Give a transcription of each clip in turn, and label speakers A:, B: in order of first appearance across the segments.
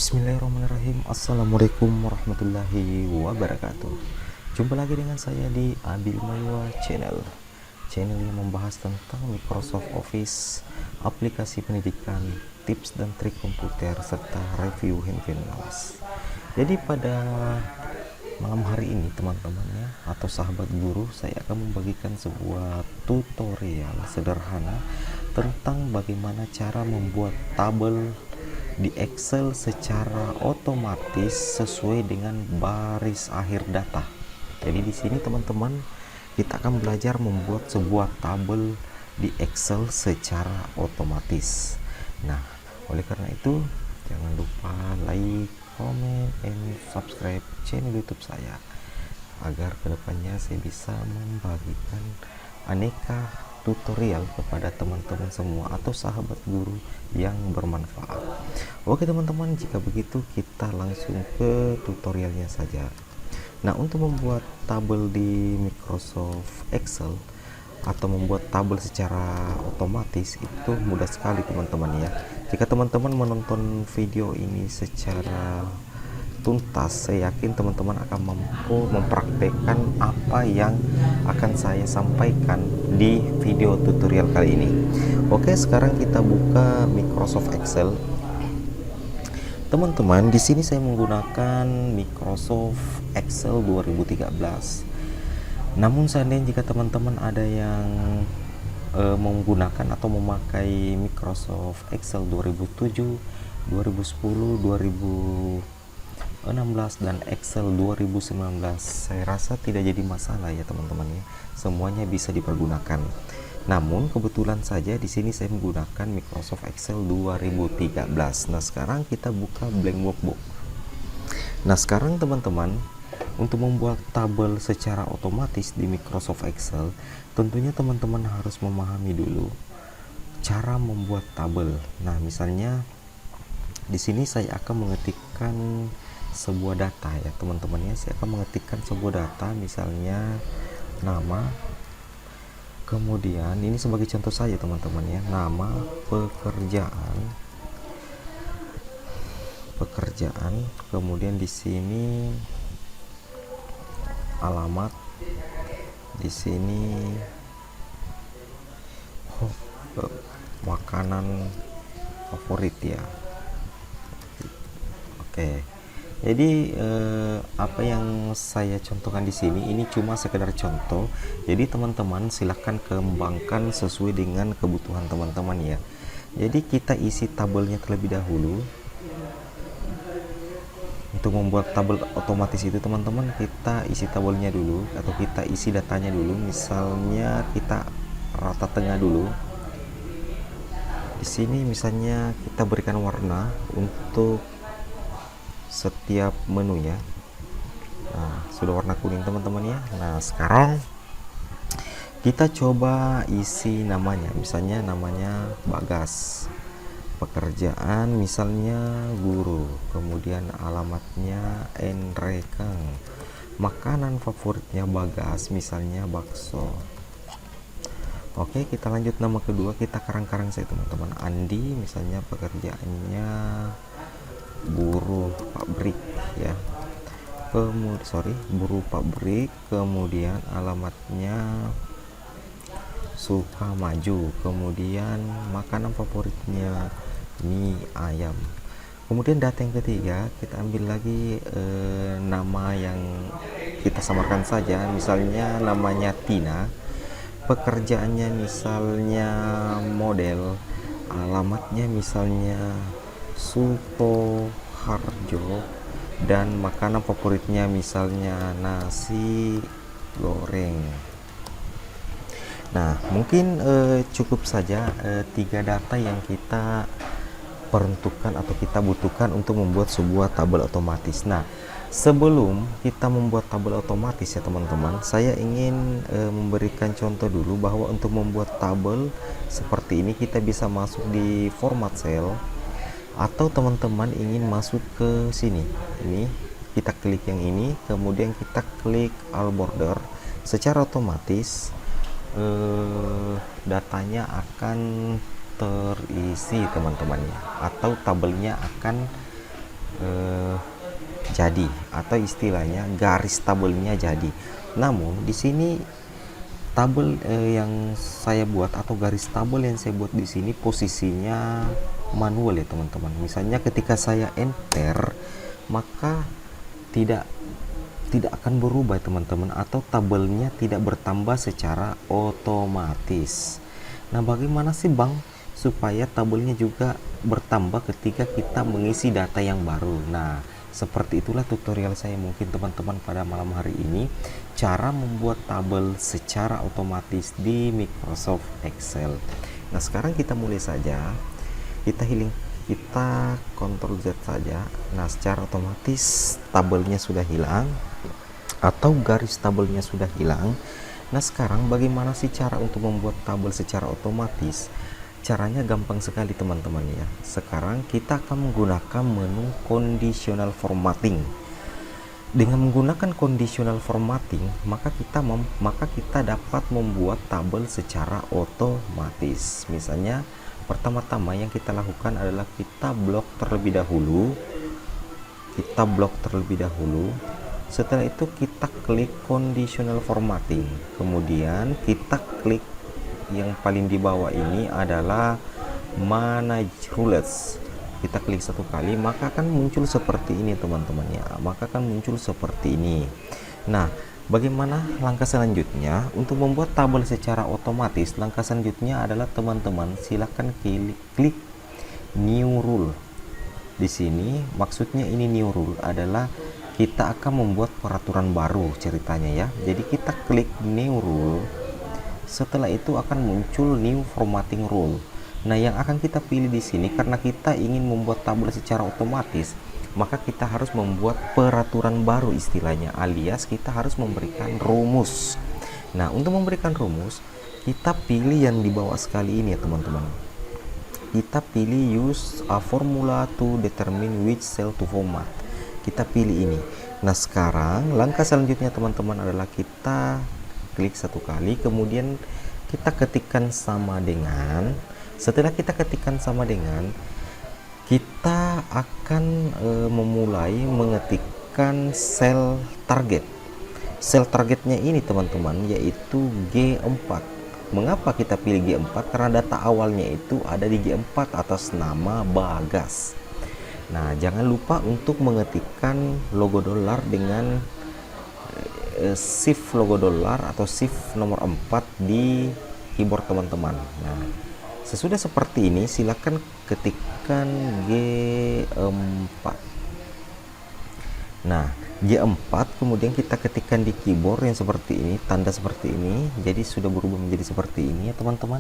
A: Bismillahirrahmanirrahim. Assalamualaikum warahmatullahi wabarakatuh. Jumpa lagi dengan saya di Abil Maywa Channel yang membahas tentang Microsoft Office, aplikasi pendidikan, tips dan trik komputer, serta review handphone mouse. Jadi pada malam hari ini teman-teman ya, atau sahabat guru, saya akan membagikan sebuah tutorial sederhana tentang bagaimana cara membuat tabel di Excel secara otomatis sesuai dengan baris akhir data. Jadi di sini teman-teman kita akan belajar membuat sebuah tabel di Excel secara otomatis. Nah, oleh karena itu jangan lupa like, comment, and subscribe channel YouTube saya agar kedepannya saya bisa membagikan aneka tutorial kepada teman-teman semua atau sahabat guru yang bermanfaat. Oke teman-teman, jika begitu kita langsung ke tutorialnya saja. Nah, untuk membuat tabel di Microsoft Excel atau membuat tabel secara otomatis itu mudah sekali teman-teman ya. Jika teman-teman menonton video ini secara tuntas, saya yakin teman-teman akan mampu mempraktekkan apa yang akan saya sampaikan di video tutorial kali ini. Oke, sekarang kita buka Microsoft Excel. Teman-teman, di sini saya menggunakan Microsoft Excel 2013. Namun seandainya jika teman-teman ada yang menggunakan atau memakai Microsoft Excel 2007, 2010, 2016 dan Excel 2019, saya rasa tidak jadi masalah ya teman-teman ya. Semuanya bisa dipergunakan. Namun kebetulan saja di sini saya menggunakan Microsoft Excel 2013. Nah, sekarang kita buka blank workbook. Nah, sekarang teman-teman, untuk membuat tabel secara otomatis di Microsoft Excel, tentunya teman-teman harus memahami dulu cara membuat tabel. Nah, misalnya di sini saya akan mengetikkan sebuah data ya teman-teman ya. Saya akan mengetikkan sebuah data, misalnya nama, kemudian ini sebagai contoh saja teman-teman ya, nama, pekerjaan, kemudian di sini alamat, di sini makanan favorit ya. Oke. Jadi apa yang saya contohkan di sini ini cuma sekedar contoh. Jadi teman-teman silahkan kembangkan sesuai dengan kebutuhan teman-teman ya. Jadi kita isi tabelnya terlebih dahulu. Untuk membuat tabel otomatis itu teman-teman, kita isi tabelnya dulu atau kita isi datanya dulu. Misalnya kita rata tengah dulu. Di sini misalnya kita berikan warna untuk setiap menu ya. Nah, sudah warna kuning teman-teman ya. Nah, sekarang kita coba isi namanya, misalnya namanya Bagas, pekerjaan misalnya guru, kemudian alamatnya Enrekang, makanan favoritnya Bagas misalnya bakso. Oke, kita lanjut nama kedua, kita karang-karang saya teman-teman, Andi misalnya pekerjaannya buruh pabrik ya, buruh pabrik, kemudian alamatnya Sukamaju, kemudian makanan favoritnya mie ayam. Kemudian data yang ketiga kita ambil lagi nama yang kita samarkan saja, misalnya namanya Tina, pekerjaannya misalnya model, alamatnya misalnya Sukoharjo, dan makanan favoritnya misalnya nasi goreng. Nah, mungkin cukup saja 3 data yang kita peruntukkan atau kita butuhkan untuk membuat sebuah tabel otomatis. Nah, sebelum kita membuat tabel otomatis ya teman-teman, saya ingin memberikan contoh dulu bahwa untuk membuat tabel seperti ini kita bisa masuk di format cell, atau teman-teman ingin masuk ke sini, ini kita klik yang ini, kemudian kita klik all border, secara otomatis datanya akan terisi teman-teman ya, atau tabelnya akan eh, jadi, atau istilahnya garis tabelnya jadi. Namun di sini tabel yang saya buat atau garis tabel yang saya buat di sini posisinya manual ya teman-teman. Misalnya ketika saya enter, maka tidak tidak akan berubah teman-teman, atau tabelnya tidak bertambah secara otomatis. Nah, bagaimana sih Bang supaya tabelnya juga bertambah ketika kita mengisi data yang baru? Nah, seperti itulah tutorial saya mungkin teman-teman pada malam hari ini, cara membuat tabel secara otomatis di Microsoft Excel. Nah, sekarang kita mulai saja. Kita Ctrl Z saja. Nah, secara otomatis tabelnya sudah hilang atau garis tabelnya sudah hilang. Nah, sekarang bagaimana sih cara untuk membuat tabel secara otomatis? Caranya gampang sekali teman-teman ya. Sekarang kita akan menggunakan menu conditional formatting. Dengan menggunakan conditional formatting, maka kita dapat membuat tabel secara otomatis. Misalnya, pertama-tama yang kita lakukan adalah kita blok terlebih dahulu. Setelah itu kita klik conditional formatting, kemudian kita klik yang paling di bawah ini adalah manage rules. Kita klik satu kali, maka akan muncul seperti ini teman-teman ya. Nah, bagaimana langkah selanjutnya untuk membuat tabel secara otomatis? Langkah selanjutnya adalah teman-teman silakan klik new rule. Di sini maksudnya ini new rule adalah kita akan membuat peraturan baru ceritanya ya. Jadi kita klik new rule, setelah itu akan muncul new formatting rule. Nah, yang akan kita pilih di sini karena kita ingin membuat tabel secara otomatis, maka kita harus membuat peraturan baru istilahnya, alias kita harus memberikan rumus. Nah, untuk memberikan rumus, kita pilih yang di bawah sekali ini ya teman-teman. Kita pilih use a formula to determine which cell to format. Kita pilih ini. Nah, sekarang langkah selanjutnya teman-teman adalah kita klik satu kali, kemudian kita ketikkan sama dengan. Setelah kita ketikkan sama dengan, kita akan memulai mengetikkan sel target. Sel targetnya ini teman-teman yaitu G4. Mengapa kita pilih G4? Karena data awalnya itu ada di G4 atas nama Bagas. Nah, jangan lupa untuk mengetikkan logo dolar dengan shift logo dolar atau shift nomor 4 di keyboard teman-teman. Nah, sesudah seperti ini silakan ketikkan G4. Nah, G4 kemudian kita ketikkan di keyboard yang seperti ini, tanda seperti ini. Jadi sudah berubah menjadi seperti ini ya teman-teman.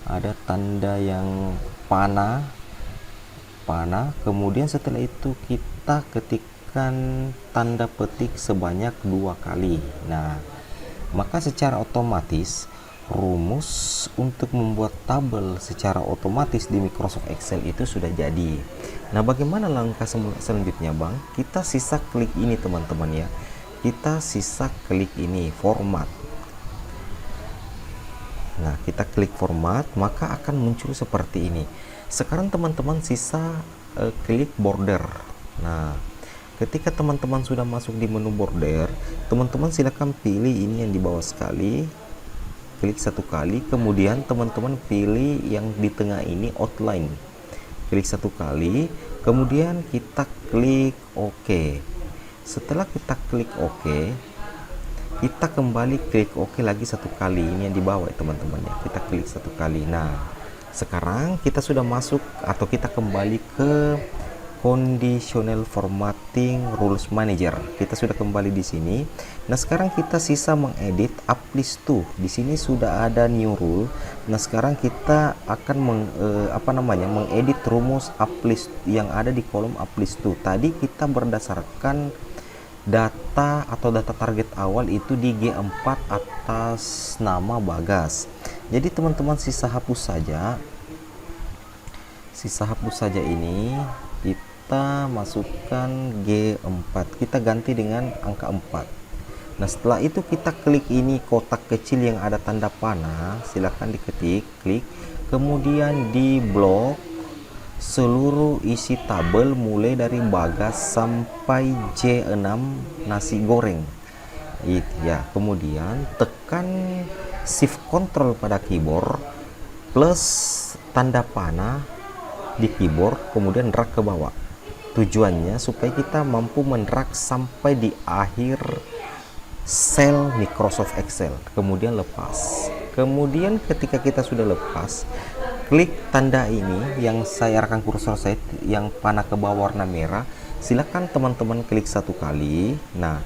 A: Ada tanda yang panah, kemudian setelah itu kita ketikkan tanda petik sebanyak 2 kali. Nah, maka secara otomatis rumus untuk membuat tabel secara otomatis di Microsoft Excel itu sudah jadi. Nah, bagaimana langkah selanjutnya Bang? Kita sisa klik ini teman-teman ya. Kita sisa klik ini format. Nah, kita klik format, maka akan muncul seperti ini. Sekarang teman-teman sisa klik border. Nah, ketika teman-teman sudah masuk di menu border, teman-teman silakan pilih ini yang di bawah sekali, klik satu kali, kemudian teman-teman pilih yang di tengah ini outline, klik satu kali, kemudian kita klik OK. Setelah kita klik OK, kita kembali klik OK lagi satu kali, ini yang di bawah ya teman-teman ya. Kita klik satu kali. Nah, sekarang kita sudah masuk atau kita kembali ke conditional formatting rules manager. Kita sudah kembali di sini. Nah, sekarang kita sisa mengedit uplist to. Di sini sudah ada new rule. Nah, sekarang kita akan mengedit rumus uplist yang ada di kolom uplist to. Tadi kita berdasarkan data atau data target awal itu di G4 atas nama Bagas. Jadi teman-teman sisa hapus saja ini, kita masukkan G4, kita ganti dengan angka 4. Nah, setelah itu kita klik ini kotak kecil yang ada tanda panah, silakan klik, kemudian di blok seluruh isi tabel mulai dari bagas sampai J6 nasi goreng. Ya, kemudian tekan shift control pada keyboard plus tanda panah di keyboard, kemudian drag ke bawah. Tujuannya supaya kita mampu mendrag sampai di akhir sel Microsoft Excel, kemudian lepas. Kemudian ketika kita sudah lepas, klik tanda ini yang saya arahkan kursor saya yang panah ke bawah warna merah, silakan teman-teman klik satu kali. Nah,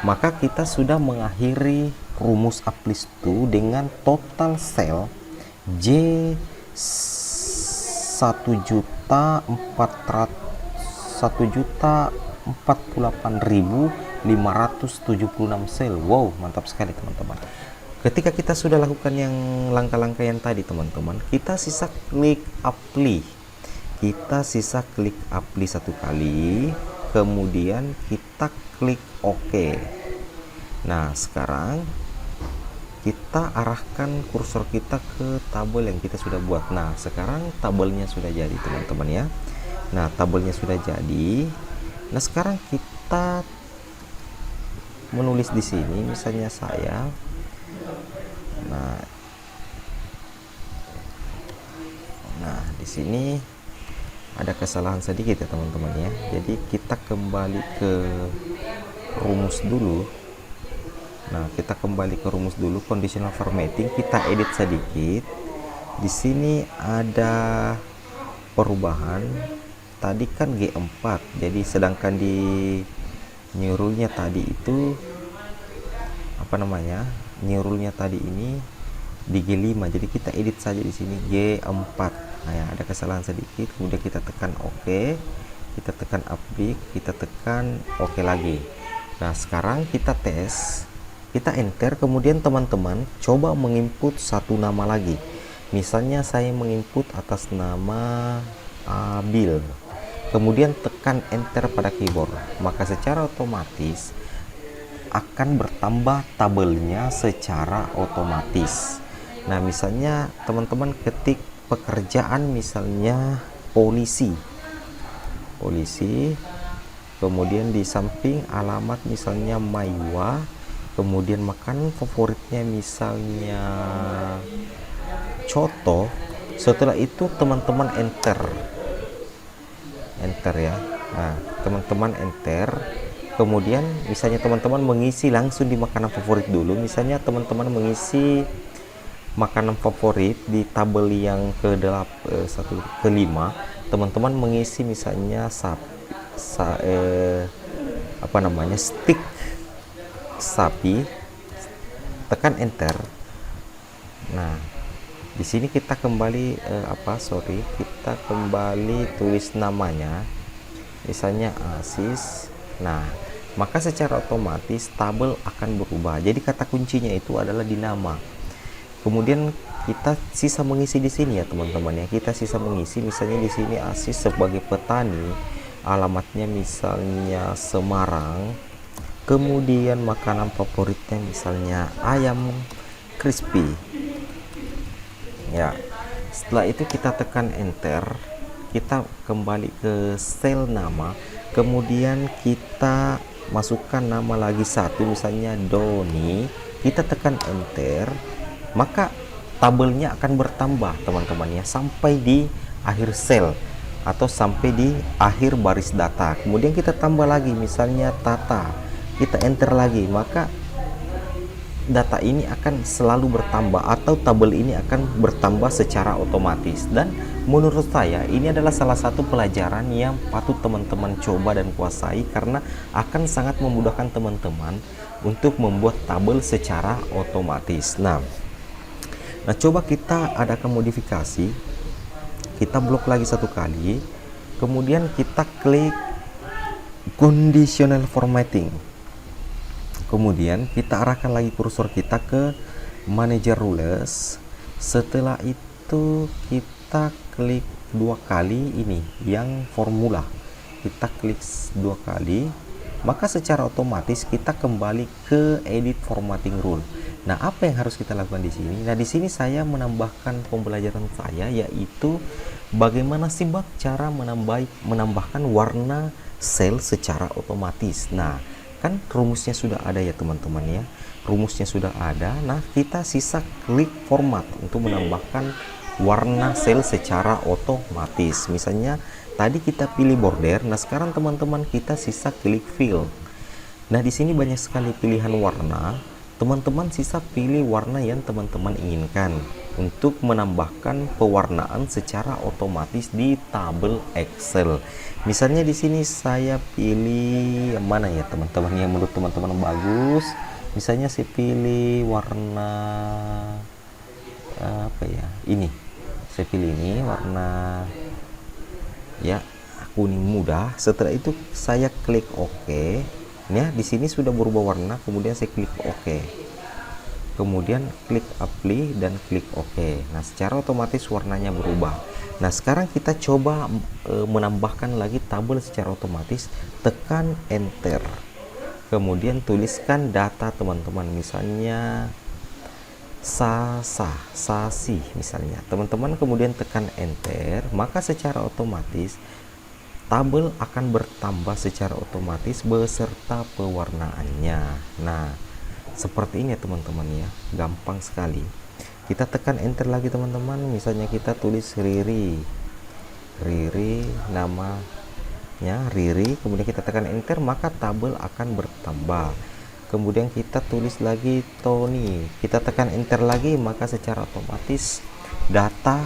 A: maka kita sudah mengakhiri rumus apply to dengan total sel J 1.048.576 sel. Wow, mantap sekali teman-teman. Ketika kita sudah lakukan yang langkah-langkah yang tadi teman-teman, kita sisa klik apply. Kita sisa klik apply satu kali, kemudian kita klik OK. Nah, sekarang kita arahkan kursor kita ke tabel yang kita sudah buat. Nah, sekarang tabelnya sudah jadi teman-teman ya. Nah, tabelnya sudah jadi. Nah, sekarang kita menulis di sini misalnya saya. Nah, di sini ada kesalahan sedikit ya teman-teman ya. Jadi kita kembali ke rumus dulu. Nah, kita kembali ke rumus dulu, conditional formatting, kita edit sedikit. Di sini ada perubahan. Tadi kan G4, jadi sedangkan di new rule-nya tadi itu apa namanya? New rule-nya tadi ini di G5. Jadi kita edit saja di sini G4. Nah, ya, ada kesalahan sedikit. Kemudian kita tekan OK. Kita tekan update, kita tekan OK lagi. Nah, sekarang kita tes. Kita enter, kemudian teman-teman coba menginput satu nama lagi. Misalnya saya menginput atas nama Abil, kemudian tekan enter pada keyboard, maka secara otomatis akan bertambah tabelnya secara otomatis. Nah, misalnya teman-teman ketik pekerjaan misalnya polisi, kemudian di samping alamat misalnya Maiwa, kemudian makanan favoritnya misalnya coto. Setelah itu teman-teman enter ya. Nah, teman-teman enter, kemudian misalnya teman-teman mengisi langsung di makanan favorit dulu. Misalnya teman-teman mengisi makanan favorit di tabel yang ke-5, teman-teman mengisi misalnya steak sapi, tekan enter. Nah, di sini kita kembali kita kembali tulis namanya misalnya Asis. Nah, maka secara otomatis tabel akan berubah. Jadi kata kuncinya itu adalah di nama. Kemudian kita sisa mengisi di sini ya teman-teman ya. Kita sisa mengisi misalnya di sini Asis sebagai petani, alamatnya misalnya Semarang. Kemudian makanan favoritnya misalnya ayam crispy. Ya, setelah itu kita tekan enter, kita kembali ke sel nama, kemudian kita masukkan nama lagi satu, misalnya Doni. Kita tekan enter, maka tabelnya akan bertambah teman-teman ya sampai di akhir sel atau sampai di akhir baris data. Kemudian kita tambah lagi misalnya Tata, kita enter lagi, maka data ini akan selalu bertambah atau tabel ini akan bertambah secara otomatis. Dan menurut saya ini adalah salah satu pelajaran yang patut teman-teman coba dan kuasai, karena akan sangat memudahkan teman-teman untuk membuat tabel secara otomatis. Nah, coba kita adakan modifikasi. Kita blok lagi satu kali, kemudian kita klik conditional formatting. Kemudian kita arahkan lagi kursor kita ke manager rules. Setelah itu kita klik dua kali ini yang formula. Kita klik dua kali, maka secara otomatis kita kembali ke edit formatting rule. Nah, apa yang harus kita lakukan di sini? Nah, di sini saya menambahkan pembelajaran saya, yaitu bagaimana sih Bang cara menambahkan warna sel secara otomatis. Nah, kan rumusnya sudah ada ya teman-teman ya. Rumusnya sudah ada. Nah, kita sisa klik format untuk menambahkan warna sel secara otomatis. Misalnya tadi kita pilih border, nah sekarang teman-teman kita sisa klik fill. Nah, di sini banyak sekali pilihan warna. Teman-teman sisa pilih warna yang teman-teman inginkan untuk menambahkan pewarnaan secara otomatis di tabel Excel. Misalnya di sini saya pilih yang mana ya teman-teman, yang menurut teman-teman bagus. Misalnya saya pilih warna apa ya? Ini. Saya pilih ini warna ya kuning muda. Setelah itu saya klik OK. Ya, di sini sudah berubah warna, kemudian saya klik OK. Kemudian klik apply dan klik OK. Nah, secara otomatis warnanya berubah. Nah, sekarang kita coba menambahkan lagi tabel secara otomatis. Tekan enter. Kemudian tuliskan data teman-teman, misalnya sasi misalnya. Teman-teman kemudian tekan enter, maka secara otomatis tabel akan bertambah secara otomatis beserta pewarnaannya. Nah, seperti ini ya teman-teman ya, gampang sekali. Kita tekan enter lagi teman-teman, misalnya kita tulis Riri, namanya Riri, kemudian kita tekan enter, maka tabel akan bertambah. Kemudian kita tulis lagi Tony, kita tekan enter lagi, maka secara otomatis data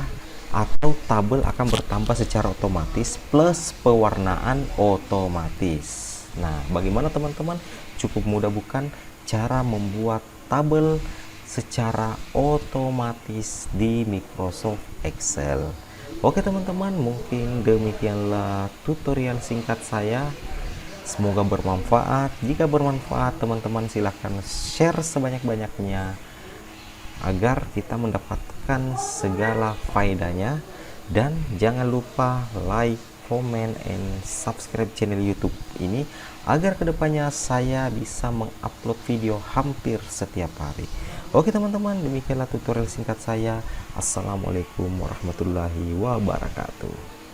A: atau tabel akan bertambah secara otomatis plus pewarnaan otomatis. Nah, bagaimana teman-teman? Cukup mudah bukan cara membuat tabel secara otomatis di Microsoft Excel. Oke teman-teman, mungkin demikianlah tutorial singkat saya. Semoga bermanfaat. Jika bermanfaat, teman-teman silahkan share sebanyak-banyaknya agar kita mendapatkan segala faedahnya. Dan jangan lupa like, comment, and subscribe channel YouTube ini agar kedepannya saya bisa mengupload video hampir setiap hari. Oke teman-teman, demikianlah tutorial singkat saya. Assalamualaikum warahmatullahi wabarakatuh.